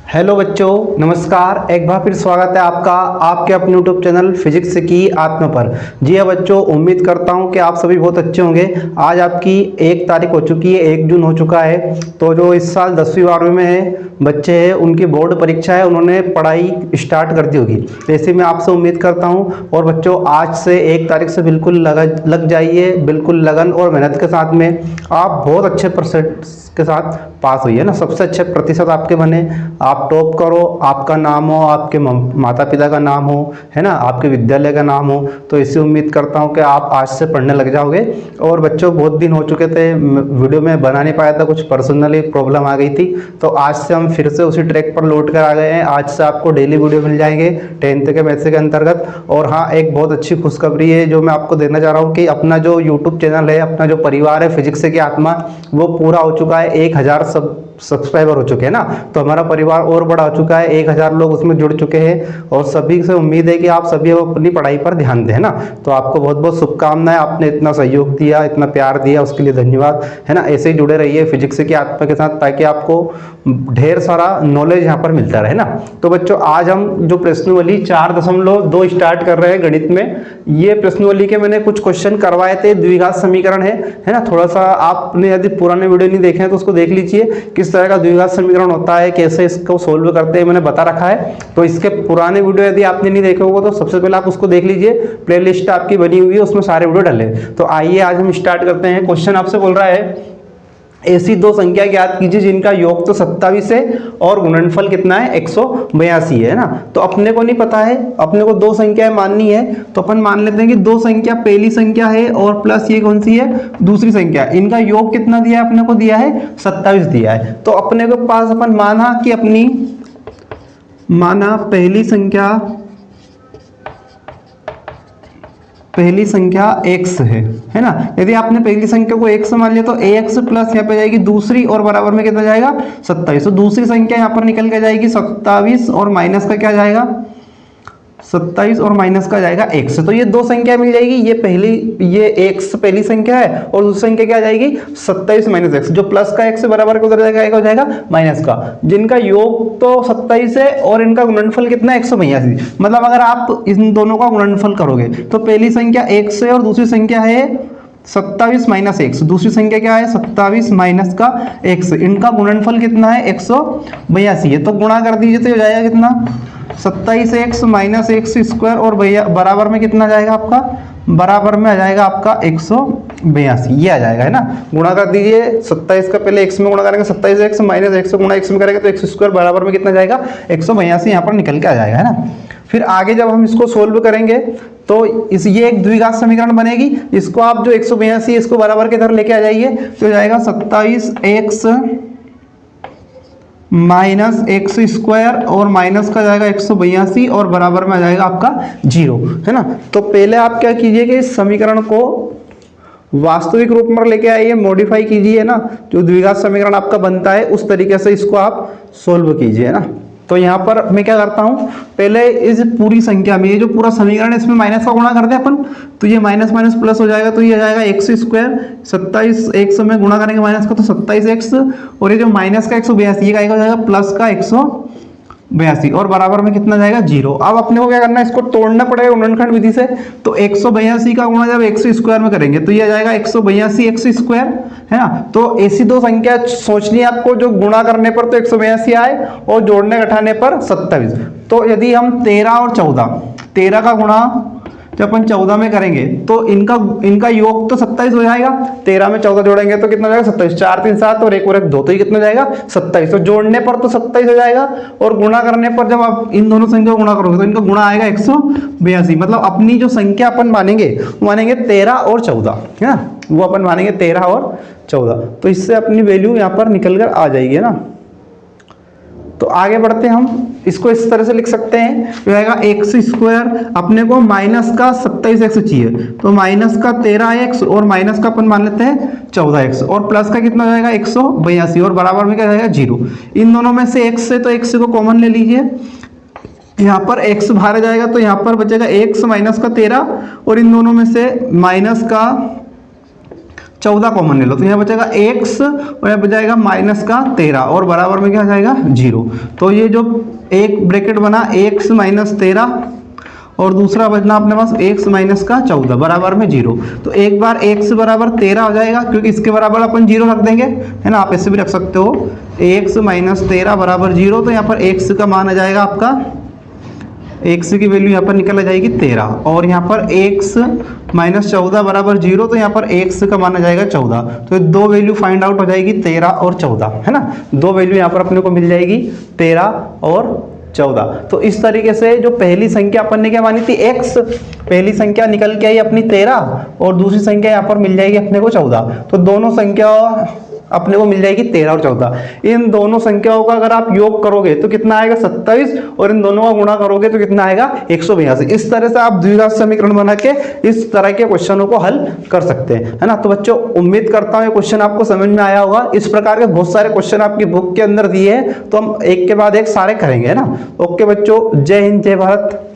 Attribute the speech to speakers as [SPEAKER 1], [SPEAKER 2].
[SPEAKER 1] Hello बच्चों, नमस्कार। एक बार फिर स्वागत है आपका आपके अपने यूट्यूब चैनल फिजिक्स की आत्मा पर। जी हाँ बच्चों, उम्मीद करता हूँ कि आप सभी बहुत अच्छे होंगे। आज आपकी 1 तारीख हो चुकी है, 1 जून हो चुका है। तो जो इस साल 10वीं 12वीं में है बच्चे हैं, उनकी बोर्ड परीक्षा है, उन्होंने पढ़ाई स्टार्ट कर दी होगी। तो ऐसे मैं आपसे उम्मीद करता हूँ। और बच्चों, आज से 1 तारीख से बिल्कुल लग जाइए, बिल्कुल लगन और मेहनत के साथ में। आप बहुत अच्छे परसेंट के साथ पास हुई है ना, सबसे अच्छे प्रतिशत आपके बने, आप टॉप करो, आपका नाम हो, आपके माता पिता का नाम हो, है ना, आपके विद्यालय का नाम हो। तो इसी उम्मीद करता हूँ कि आप आज से पढ़ने लग जाओगे। और बच्चों, बहुत दिन हो चुके थे, वीडियो में बना नहीं पाया था, कुछ पर्सनली प्रॉब्लम आ गई थी। तो आज से हम फिर से उसी ट्रैक पर लौट कर आ गए हैं। आज से आपको डेली वीडियो मिल जाएंगे 10th के बैच के अंतर्गत। और हाँ, एक बहुत अच्छी खुशखबरी है जो मैं आपको देना चाह रहा हूँ कि अपना जो यूट्यूब चैनल है, अपना जो परिवार है फिजिक्स की आत्मा, वो पूरा हो चुका है। 1000 सब्सक्राइबर हो चुके हैं ना। तो हमारा परिवार और बड़ा हो चुका है, 1000 लोग उसमें जुड़ चुके हैं। और सभी से उम्मीद है कि आप सभी अपनी पढ़ाई पर ध्यान दें, है ना। तो आपको बहुत बहुत शुभकामनाएं। आपने इतना सहयोग दिया, इतना प्यार दिया, उसके लिए धन्यवाद, है ना। ऐसे ही जुड़े रहिए फिजिक्स की आत्मा के साथ, ताकि आपको ढेर सारा नॉलेज यहाँ पर मिलता रहे ना। तो बच्चों, आज हम जो प्रश्नावली 4.2 स्टार्ट कर रहे हैं गणित में। ये प्रश्नावली के मैंने कुछ क्वेश्चन करवाए थे, द्विघात समीकरण है ना। थोड़ा सा आपने यदि पुराने वीडियो नहीं देखे हैं तो उसको देख लीजिए, किस तरह का द्विघात समीकरण होता है, कैसे इसको सोल्व करते हैं, मैंने बता रखा है। तो इसके पुराने वीडियो यदि आपने नहीं देखे होगा तो सबसे पहले आप उसको देख लीजिए, प्लेलिस्ट आपकी बनी हुई है, उसमें सारे वीडियो डले। तो आइए आज हम स्टार्ट करते हैं। क्वेश्चन आपसे बोल रहा है, ऐसी दो संख्या ज्ञात कीजिए जिनका योग तो 27 है और गुणनफल कितना है, 182 है ना। तो अपने को नहीं पता है, अपने को दो संख्याएं माननी है। तो अपन मान लेते हैं कि दो संख्या, पहली संख्या है और प्लस ये कौन सी है, दूसरी संख्या। इनका योग कितना दिया है, अपने को दिया है 27 दिया है। तो अपने को पास अपन माना कि पहली संख्या x है ना। यदि आपने पहली संख्या को x मान लिया तो ax प्लस यहाँ पे जाएगी दूसरी, और बराबर में कितना जाएगा 27। तो दूसरी संख्या यहाँ पर निकल के जाएगी 27 और माइनस का क्या जाएगा, 27 और माइनस का जाएगा x। तो ये दो संख्या मिल जाएगी। ये x पहली संख्या है और दूसरी संख्या क्या जाएगी 27 माइनस x। जो प्लस का x से बराबर उधर जाएगा, हो जाएगा माइनस का, जिनका योग तो 27 है और इनका गुणनफल कितना है 182। मतलब अगर आप इन दोनों का गुणनफल करोगे तो पहली संख्या x है और दूसरी संख्या है 27 माइनस x। दूसरी संख्या क्या है 27 माइनस का x। इनका गुणनफल कितना है 182 है। तो गुणा कर दीजिए तो हो जाएगा कितना, 27x माइनस एक्स स्क्वायर, और भैया बराबर में कितना जाएगा आपका, बराबर में आ जाएगा आपका 182। ये आ जाएगा, है ना। गुणा कर दीजिए, 27 का पहले x में गुणा करेंगे, 27x माइनस x गुणा x में करेंगे तो x स्क्वायर बराबर में कितना जाएगा 182। यहाँ पर निकल के आ जाएगा, है ना। फिर आगे जब हम इसको सोल्व करेंगे तो ये एक द्विघात समीकरण बनेगी। इसको आप जो 182 इसको बराबर के इधर लेके आ जाइए तो हो जाएगा 27x माइनस एक्स स्क्वायर, और माइनस का जाएगा 182 और बराबर में आ जाएगा आपका 0, है ना। तो पहले आप क्या कीजिए कि इस समीकरण को वास्तविक रूप में लेके आइए, मॉडिफाई कीजिए ना। जो द्विघात समीकरण आपका बनता है उस तरीके से इसको आप सोल्व कीजिए ना। तो यहाँ पर मैं क्या करता हूँ, पहले इस पूरी संख्या में ये जो पूरा समीकरण है इसमें माइनस का गुणा कर दे अपन। तो ये माइनस माइनस प्लस हो जाएगा, तो ये आ जाएगा एक्स स्क्वायर, 27 एक्स में गुणा करेंगे माइनस का तो 27x, और ये जो माइनस का 182 ये हो जाएगा प्लस का 182, और बराबर में कितना जाएगा 0। अब अपने को क्या करना है, इसको तोड़ना पड़ेगा गुणनखंड विधि से। तो 182 का गुणा जब एक्स स्क्वायर में करेंगे तो ये आ जाएगा 182 एक्स स्क्वायर, है ना। तो ऐसी दो संख्या सोचनी है आपको जो गुणा करने पर तो 182 आए और जोड़ने घटाने पर 27। तो यदि हम 13 और 13 का गुणा जब अपन 14 में करेंगे तो इनका योग तो 27 हो जाएगा। 13 में 14 जोड़ेंगे तो कितना जाएगा 27, 4 3 7 और 1 और 1 2, तो ये कितना जाएगा 27। तो जोड़ने पर तो 27 हो जाएगा, और गुणा करने पर जब आप इन दोनों संख्या को गुणा करोगे तो इनका गुणा आएगा 182। मतलब अपनी जो संख्या अपन मानेंगे 13 और 14, है ना। वो अपन मानेंगे 13 और 14। तो इससे अपनी वैल्यू यहाँ पर निकल कर आ जाएगी ना। तो आगे बढ़ते हैं, हम इसको इस तरह से लिख सकते हैं, जो आएगा एक्स स्क्वायर, अपने को माइनस का 27x चाहिए तो माइनस का 13x, और माइनस का अपन मान लेते हैं 14x, और प्लस का कितना जाएगा 182, और बराबर में क्या जाएगा 0। इन दोनों में से x से तो x को कॉमन ले लीजिए, यहाँ पर x बाहर आ जाएगा तो यहाँ पर बचेगा x माइनस का 13, और इन दोनों में से माइनस का 14 कॉमन ले लो तो यहाँ बचेगा x और यहाँ बचाएगा माइनस का 13 और बराबर में क्या आ जाएगा 0। तो ये जो एक ब्रैकेट बना x माइनस 13 और दूसरा बचना अपने पास x माइनस का 14 बराबर में 0। तो एक बार x बराबर 13 हो जाएगा क्योंकि इसके बराबर अपन 0 रख देंगे, है ना। आप ऐसे भी रख सकते हो x माइनस 13 बराबर 0। तो यहाँ पर x का मान आ जाएगा आपका, x की वैल्यू यहाँ पर निकल आ जाएगी 13 और यहाँ पर x माइनस 14 बराबर 0। तो यहाँ पर x का मान आ जाएगा 14। तो ये दो वैल्यू फाइंड आउट हो जाएगी 13 और 14, है ना। दो वैल्यू यहाँ पर अपने को मिल जाएगी 13 और 14। तो इस तरीके से जो पहली संख्या अपन ने क्या मानी थी x, पहली संख्या निकल के आई अपनी 13 और दूसरी संख्या यहाँ पर मिल जाएगी अपने को 14। तो दोनों संख्या अपने को मिल जाएगी 13 और 14। इन दोनों संख्याओं का अगर आप योग करोगे तो कितना आएगा 27 और इन दोनों का गुणा करोगे तो कितना आएगा 182। इस तरह से आप द्विघात समीकरण बना के इस तरह के क्वेश्चनों को हल कर सकते हैं, है ना। तो बच्चों उम्मीद करता हूँ ये क्वेश्चन आपको समझ में आया होगा। इस प्रकार के बहुत सारे क्वेश्चन आपकी बुक के अंदर दिए हैं तो हम एक के बाद एक सारे करेंगे, है ना। ओके बच्चों, जय हिंद जय भारत।